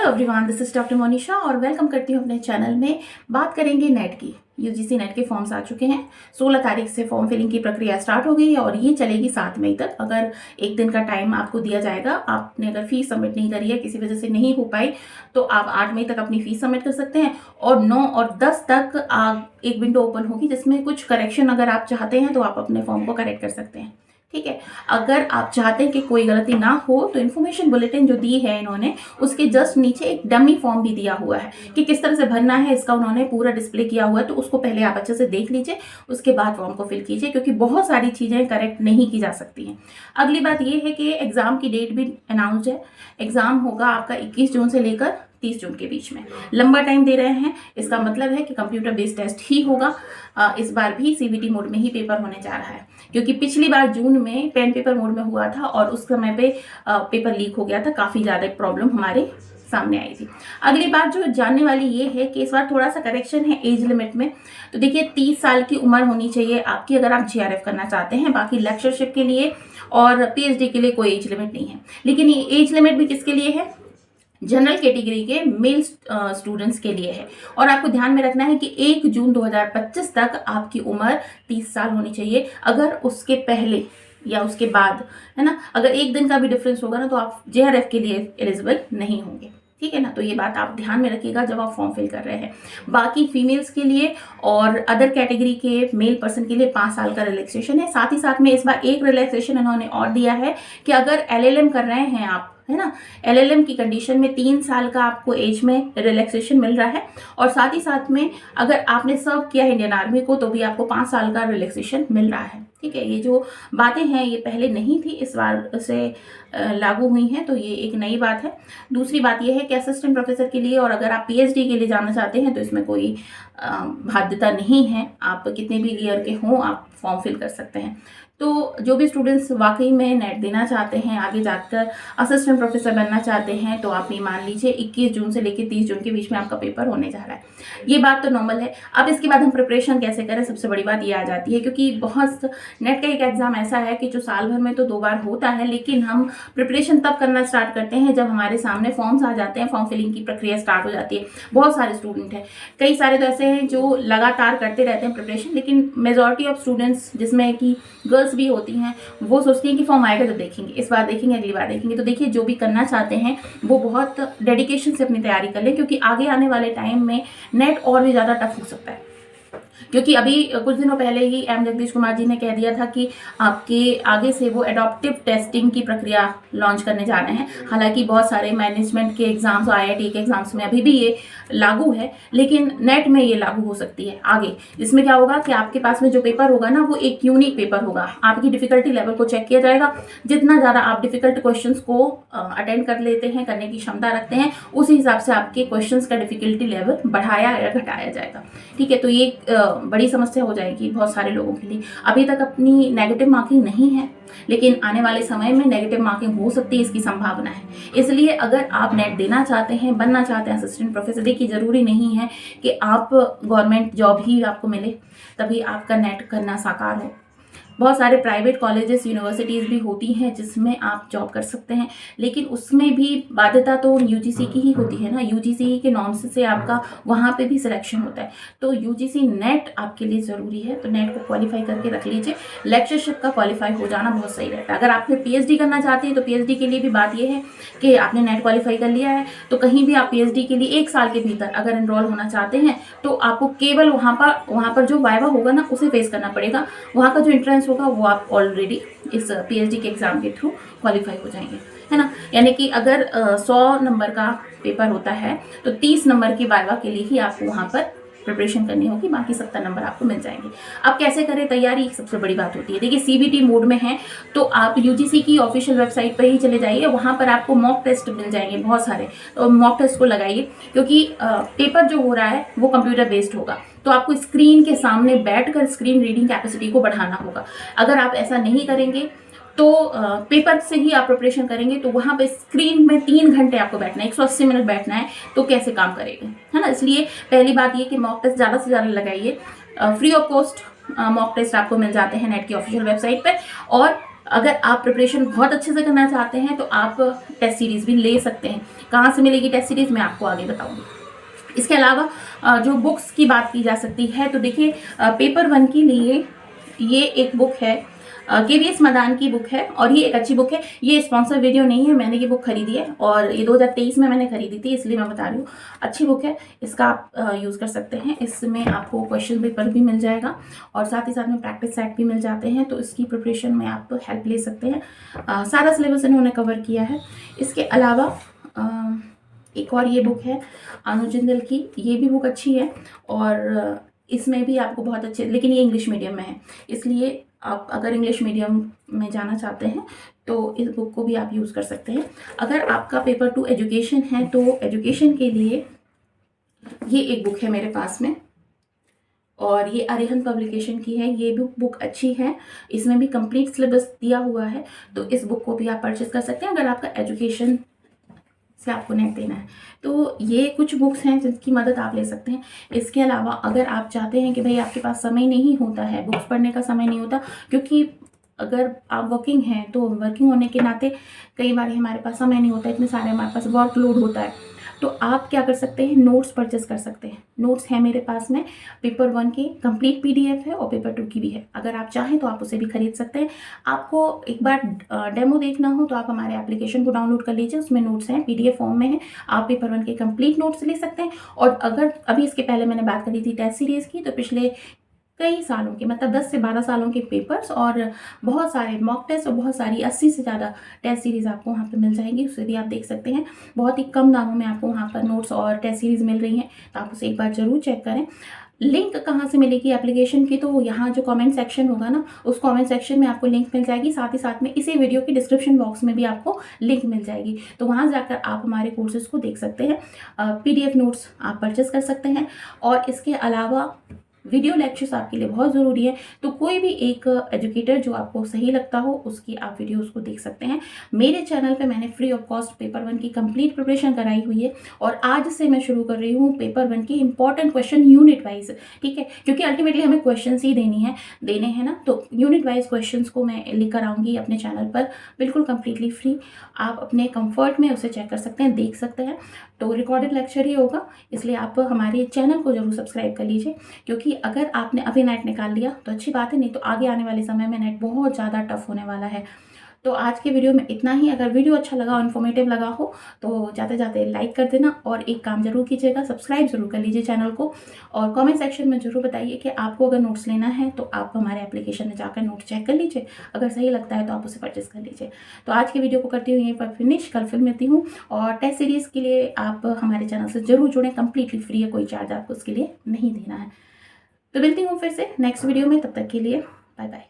Hello everyone, this is doctor Monisha और welcome करती हूँ अपने चैनल में। बात करेंगे नेट की। यूजीसी नेट के फॉर्म्स आ चुके हैं। 16 तारीख से फॉर्म फिलिंग की प्रक्रिया स्टार्ट हो गई है और ये चलेगी 7 मई तक। अगर एक दिन का टाइम आपको दिया जाएगा, आपने अगर फीस सबमिट नहीं करी है, किसी वजह से नहीं हो पाई, तो आप 8 मई तक अपनी फीस सबमिट कर सकते हैं और 9 और 10 तक एक विंडो ओपन होगी जिसमें कुछ करेक्शन अगर आप चाहते हैं तो आप अपने फॉर्म को करेक्ट कर सकते हैं। ठीक है। अगर आप चाहते हैं कि कोई गलती ना हो तो इन्फॉर्मेशन बुलेटिन जो दी है इन्होंने, उसके जस्ट नीचे एक डमी फॉर्म भी दिया हुआ है कि किस तरह से भरना है। इसका उन्होंने पूरा डिस्प्ले किया हुआ है, तो उसको पहले आप अच्छे से देख लीजिए, उसके बाद फॉर्म को फिल कीजिए, क्योंकि बहुत सारी चीज़ें करेक्ट नहीं की जा सकती हैं। अगली बात यह है कि एग्जाम की डेट भी अनाउंस्ड है। एग्जाम होगा आपका 21 जून से लेकर 30 जून के बीच में। लंबा टाइम दे रहे हैं, इसका मतलब है कि कंप्यूटर बेस्ड टेस्ट ही होगा। इस बार भी सीबीटी मोड में ही पेपर होने जा रहा है, क्योंकि पिछली बार जून में पेन पेपर मोड में हुआ था और उस समय पे पेपर लीक हो गया था। काफ़ी ज़्यादा प्रॉब्लम हमारे सामने आई थी। अगली बात जो जानने वाली ये है कि इस बार थोड़ा सा करेक्शन है एज लिमिट में। तो देखिए, 30 साल की उम्र होनी चाहिए आपकी अगर आप जीआरएफ करना चाहते हैं। बाकी लेक्चरशिप के लिए और पीएचडी के लिए कोई एज लिमिट नहीं है। लेकिन ये एज लिमिट भी किसके लिए है? जनरल कैटेगरी के मेल स्टूडेंट्स के लिए है। और आपको ध्यान में रखना है कि 1 जून 2025 तक आपकी उम्र 30 साल होनी चाहिए। अगर उसके पहले या उसके बाद, है ना, अगर एक दिन का भी डिफरेंस होगा ना, तो आप जेआरएफ के लिए एलिजिबल नहीं होंगे। ठीक है ना। तो ये बात आप ध्यान में रखिएगा जब आप फॉर्म फिल कर रहे हैं। बाकी फीमेल्स के लिए और अदर कैटेगरी के मेल पर्सन के लिए 5 साल का रिलैक्सेशन है। साथ ही साथ में इस बार एक रिलैक्सेशन इन्होंने और दिया है कि अगर एलएलएम कर रहे हैं आप, है ना, एलएलएम की कंडीशन में 3 साल का आपको एज में रिलैक्सेशन मिल रहा है। और साथ ही साथ में अगर आपने सर्व किया है इंडियन आर्मी को, तो भी आपको 5 साल का रिलैक्सेशन मिल रहा है। ठीक है। ये जो बातें हैं ये पहले नहीं थी, इस बार से लागू हुई हैं, तो ये एक नई बात है। दूसरी बात ये है कि असिस्टेंट प्रोफेसर के लिए और अगर आप पीएचडी के लिए जाना चाहते हैं तो इसमें कोई बाध्यता नहीं है। आप कितने भी ईयर के हों, आप फॉर्म फिल कर सकते हैं। तो जो भी स्टूडेंट्स वाकई में नेट देना चाहते हैं, आगे जाकर असिस्टेंट प्रोफेसर बनना चाहते हैं, तो आप ये मान लीजिए 21 जून से लेकर 30 जून के बीच में आपका पेपर होने जा रहा है। ये बात तो नॉर्मल है। अब इसके बाद हम प्रिपरेशन कैसे करें, सबसे बड़ी बात ये आ जाती है, क्योंकि बहुत नेट का एक एग्जाम ऐसा है कि जो साल भर में तो 2 बार होता है, लेकिन हम प्रिपरेशन तब करना स्टार्ट करते हैं जब हमारे सामने फॉर्म्स आ जाते हैं, फॉर्म फिलिंग की प्रक्रिया स्टार्ट हो जाती है। बहुत सारे स्टूडेंट हैं, कई सारे तो ऐसे हैं जो लगातार करते रहते हैं प्रिपरेशन, लेकिन मेजॉरिटी ऑफ स्टूडेंट्स, जिसमें कि गर्ल्स भी होती हैं, वो सोचती हैं कि फॉर्म आएगा तो देखेंगे, इस बार देखेंगे, अगली बार देखेंगे। तो देखिए, जो भी करना चाहते हैं वो बहुत डेडिकेशन से अपनी तैयारी कर लें, क्योंकि आगे आने वाले टाइम में नेट और भी ज़्यादा टफ हो सकता है। क्योंकि अभी कुछ दिनों पहले ही एम जगदीश कुमार जी ने कह दिया था कि आपके आगे से वो एडॉप्टिव टेस्टिंग की प्रक्रिया लॉन्च करने जा रहे हैं। हालांकि बहुत सारे मैनेजमेंट के एग्जाम्स, आईआईटी के एग्जाम्स में अभी भी ये लागू है, लेकिन नेट में ये लागू हो सकती है आगे। जिसमें क्या होगा कि आपके पास में जो पेपर होगा ना, वो एक यूनिक पेपर होगा। आपकी डिफिकल्टी लेवल को चेक किया जाएगा। जितना ज़्यादा आप डिफिकल्ट क्वेश्चंस को अटेंड कर लेते हैं, करने की क्षमता रखते हैं, उसी हिसाब से आपके क्वेश्चंस का डिफिकल्टी लेवल बढ़ाया या घटाया जाएगा। ठीक है। तो ये बड़ी समस्या हो जाएगी बहुत सारे लोगों के लिए। अभी तक अपनी नेगेटिव मार्किंग नहीं है, लेकिन आने वाले समय में नेगेटिव मार्किंग हो सकती है, इसकी संभावना है। इसलिए अगर आप नेट देना चाहते हैं, बनना चाहते हैं असिस्टेंट प्रोफेसर, देखिए जरूरी नहीं है कि आप गवर्नमेंट जॉब ही आपको मिले तभी आपका नेट करना साकार हो। बहुत सारे प्राइवेट कॉलेजेस, यूनिवर्सिटीज़ भी होती हैं जिसमें आप जॉब कर सकते हैं, लेकिन उसमें भी बाध्यता तो यूजीसी की ही होती है ना। यूजीसी के नॉर्म्स से आपका वहाँ पे भी सिलेक्शन होता है। तो यूजीसी नेट आपके लिए ज़रूरी है, तो नेट को क्वालिफाई करके रख लीजिए। लेक्चरशिप का क्वालिफाई हो जाना बहुत सही रहता है। अगर आप फिर पीएचडी करना चाहते हैं तो पीएचडी के लिए भी बात यह है कि आपने नेट क्वालिफाई कर लिया है, तो कहीं भी आप पीएचडी के लिए 1 साल के भीतर अगर एनरोल होना चाहते हैं तो आपको केवल वहाँ पर जो वाइवा होगा ना, उसे फेस करना पड़ेगा। वहाँ का जो एंट्रेंस होगा वो आप ऑलरेडी इस पीएचडी के एग्जाम के थ्रू क्वालिफाई हो जाएंगे, है ना। यानी कि अगर 100 नंबर का पेपर होता है तो 30 नंबर की वाइवा के लिए ही आपको वहाँ पर प्रिपरेशन करनी होगी, बाकी 70 नंबर आपको मिल जाएंगे। अब कैसे करें तैयारी, सबसे बड़ी बात होती है। देखिए, सीबीटी मोड में है तो आप यूजीसी की ऑफिशियल वेबसाइट पर ही चले जाइए, वहाँ पर आपको मॉक टेस्ट मिल जाएंगे बहुत सारे। तो मॉक टेस्ट को लगाइए, क्योंकि पेपर जो हो रहा है वो कंप्यूटर बेस्ड होगा, तो आपको स्क्रीन के सामने बैठकर स्क्रीन रीडिंग कैपेसिटी को बढ़ाना होगा। अगर आप ऐसा नहीं करेंगे तो पेपर से ही आप प्रिपरेशन करेंगे तो वहाँ पे स्क्रीन में 3 घंटे आपको बैठना है, 180 मिनट बैठना है, तो कैसे काम करेगा, है ना। इसलिए पहली बात ये कि मॉक टेस्ट ज़्यादा से ज़्यादा लगाइए। Free of cost mock test आपको मिल जाते हैं नेट की ऑफिशियल वेबसाइट पर। और अगर आप प्रिपरेशन बहुत अच्छे से करना चाहते हैं तो आप टेस्ट सीरीज़ भी ले सकते हैं। कहाँ से मिलेगी टेस्ट सीरीज़, मैं आपको आगे बताऊँगी। इसके अलावा जो बुक्स की बात की जा सकती है तो देखिए, पेपर 1 के लिए ये एक बुक है, केवीएस मदान की बुक है और ये एक अच्छी बुक है। ये स्पॉन्सर वीडियो नहीं है, मैंने ये बुक खरीदी है और ये 2023 में मैंने खरीदी थी, इसलिए मैं बता रही हूँ। अच्छी बुक है, इसका आप यूज़ कर सकते हैं। इसमें आपको क्वेश्चन पेपर भी मिल जाएगा और साथ ही साथ में प्रैक्टिस सेट भी मिल जाते हैं, तो इसकी प्रिपरेशन में आप हेल्प ले सकते हैं। सारा सिलेबस इन्होंने कवर किया है। इसके अलावा एक और ये बुक है अनु जिंदल की, ये भी बुक अच्छी है और इसमें भी आपको बहुत अच्छे, लेकिन ये इंग्लिश मीडियम में है, इसलिए आप अगर इंग्लिश मीडियम में जाना चाहते हैं तो इस बुक को भी आप यूज़ कर सकते हैं। अगर आपका पेपर 2 एजुकेशन है तो एजुकेशन के लिए ये एक बुक है मेरे पास में और ये अरिहंत पब्लिकेशन की है। ये भी बुक अच्छी है, इसमें भी कंप्लीट सिलेबस दिया हुआ है, तो इस बुक को भी आप परचेस कर सकते हैं अगर आपका एजुकेशन से आपको नेट देना है। तो ये कुछ बुक्स हैं जिनकी मदद आप ले सकते हैं। इसके अलावा अगर आप चाहते हैं कि भाई आपके पास समय नहीं होता है, बुक्स पढ़ने का समय नहीं होता, क्योंकि अगर आप वर्किंग हैं तो वर्किंग होने के नाते कई बार हमारे पास समय नहीं होता, इतने सारे हमारे पास वर्कलोड होता है, तो आप क्या कर सकते हैं, नोट्स परचेस कर सकते हैं। नोट्स है मेरे पास में, पेपर 1 की कंप्लीट पीडीएफ है और पेपर 2 की भी है। अगर आप चाहें तो आप उसे भी खरीद सकते हैं। आपको एक बार डेमो देखना हो तो आप हमारे एप्लीकेशन को डाउनलोड कर लीजिए, उसमें नोट्स हैं, पीडीएफ फॉर्म में है। आप पेपर 1 के कंप्लीट नोट्स ले सकते हैं। और अगर अभी इसके पहले मैंने बात करी थी टेस्ट सीरीज़ की, तो पिछले कई सालों के, मतलब 10 से 12 सालों के पेपर्स और बहुत सारे मॉक टेस्ट और बहुत सारी 80 से ज़्यादा टेस्ट सीरीज़ आपको वहाँ पे मिल जाएंगी, उसे भी आप देख सकते हैं। बहुत ही कम दामों में आपको वहाँ पर नोट्स और टेस्ट सीरीज़ मिल रही हैं, तो आप उसे एक बार ज़रूर चेक करें। लिंक कहाँ से मिलेगी एप्लीकेशन की, तो यहाँ जो कमेंट सेक्शन होगा ना, उस कमेंट सेक्शन में आपको लिंक मिल जाएगी। साथ ही साथ में इसी वीडियो की डिस्क्रिप्शन बॉक्स में भी आपको लिंक मिल जाएगी, तो वहाँ जाकर आप हमारे कोर्सेज़ को देख सकते हैं। पीडीएफ नोट्स आप परचेस कर सकते हैं और इसके अलावा वीडियो लेक्चर्स आपके लिए बहुत ज़रूरी है, तो कोई भी एक एजुकेटर जो आपको सही लगता हो उसकी आप वीडियोस को देख सकते हैं। मेरे चैनल पे मैंने फ्री ऑफ कॉस्ट पेपर 1 की कंप्लीट प्रिपरेशन कराई हुई है और आज से मैं शुरू कर रही हूँ पेपर 1 की इंपॉर्टेंट क्वेश्चन यूनिट वाइज, ठीक है, क्योंकि अल्टीमेटली हमें क्वेश्चन ही देने हैं ना, तो यूनिट वाइज क्वेश्चन को मैं लेकर आऊँगी अपने चैनल पर बिल्कुल कम्प्लीटली फ्री। आप अपने कम्फर्ट में उसे चेक कर सकते हैं, देख सकते हैं। तो रिकॉर्डेड लेक्चर ही होगा, इसलिए आप हमारे चैनल को जरूर सब्सक्राइब कर लीजिए, क्योंकि अगर आपने अभी नेट निकाल लिया तो अच्छी बात है, नहीं तो आगे आने वाले समय में नेट बहुत ज़्यादा टफ होने वाला है। तो आज के वीडियो में इतना ही। अगर वीडियो अच्छा लगा और इन्फॉर्मेटिव लगा हो तो जाते जाते लाइक कर देना और एक काम जरूर कीजिएगा, सब्सक्राइब जरूर कर लीजिए चैनल को और कमेंट सेक्शन में जरूर बताइए कि आपको अगर नोट्स लेना है तो आप हमारे एप्लीकेशन में जाकर नोट्स चेक कर लीजिए, अगर सही लगता है तो आप उसे परचेस कर लीजिए। तो आज के वीडियो को करती हूँ यहीं पर फिनिश, कल फिर मिलती हूँ और टेस्ट सीरीज़ के लिए आप हमारे चैनल से जरूर जुड़ें, कंप्लीटली फ्री है, कोई चार्ज आपको उसके लिए नहीं देना है। तो मिलती हूँ फिर से नेक्स्ट वीडियो में, तब तक के लिए बाय बाय।